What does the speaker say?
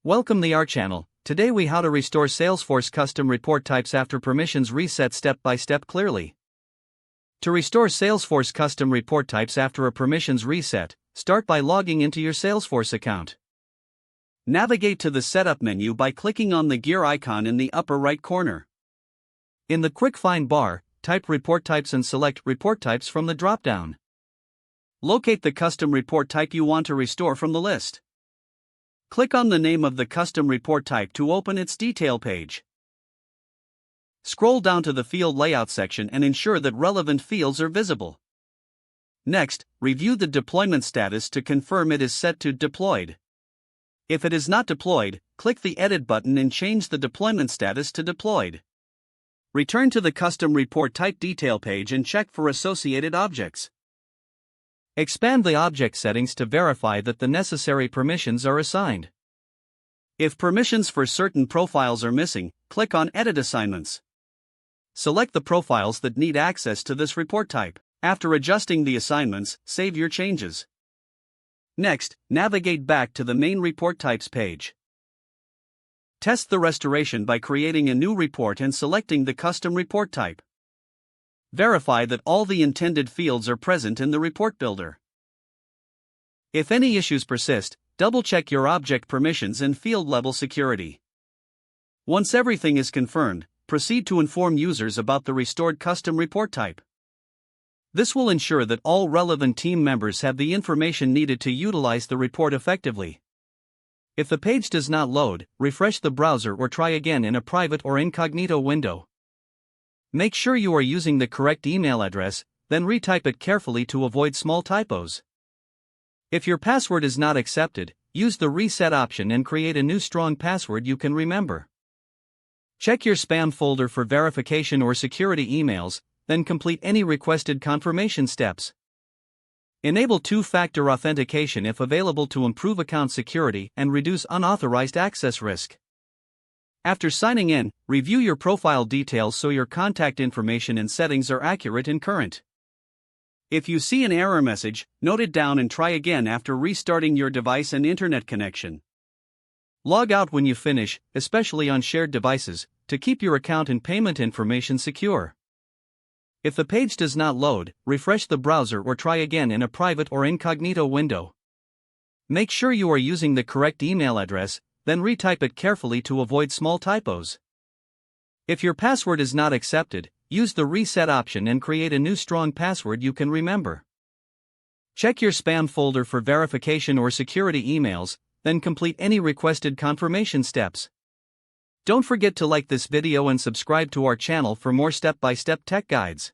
Welcome to our channel. Today we how to restore Salesforce custom report types after permissions reset step by step clearly. To restore Salesforce custom report types after a permissions reset, start by logging into your Salesforce account. Navigate to the setup menu by clicking on the gear icon in the upper right corner. In the quick find bar, type report types and select report types from the drop-down. Locate the custom report type you want to restore from the list. Click on the name of the custom report type to open its detail page. Scroll down to the field layout section and ensure that relevant fields are visible. Next, review the deployment status to confirm it is set to deployed. If it is not deployed, click the edit button and change the deployment status to deployed. Return to the custom report type detail page and check for associated objects. Expand the object settings to verify that the necessary permissions are assigned. If permissions for certain profiles are missing, click on Edit Assignments. Select the profiles that need access to this report type. After adjusting the assignments, save your changes. Next, navigate back to the main report types page. Test the restoration by creating a new report and selecting the custom report type. Verify that all the intended fields are present in the report builder. If any issues persist, double-check your object permissions and field level security. Once everything is confirmed, proceed to inform users about the restored custom report type. This will ensure that all relevant team members have the information needed to utilize the report effectively. If the page does not load, refresh the browser or try again in a private or incognito window. Make sure you are using the correct email address, then retype it carefully to avoid small typos. If your password is not accepted, use the reset option and create a new strong password you can remember. Check your spam folder for verification or security emails, then complete any requested confirmation steps. Enable two-factor authentication if available to improve account security and reduce unauthorized access risk. After signing in, review your profile details so your contact information and settings are accurate and current. If you see an error message, note it down and try again after restarting your device and internet connection. Log out when you finish, especially on shared devices, to keep your account and payment information secure. If the page does not load, refresh the browser or try again in a private or incognito window. Make sure you are using the correct email address, then retype it carefully to avoid small typos. If your password is not accepted, use the reset option and create a new strong password you can remember. Check your spam folder for verification or security emails, then complete any requested confirmation steps. Don't forget to like this video and subscribe to our channel for more step-by-step tech guides.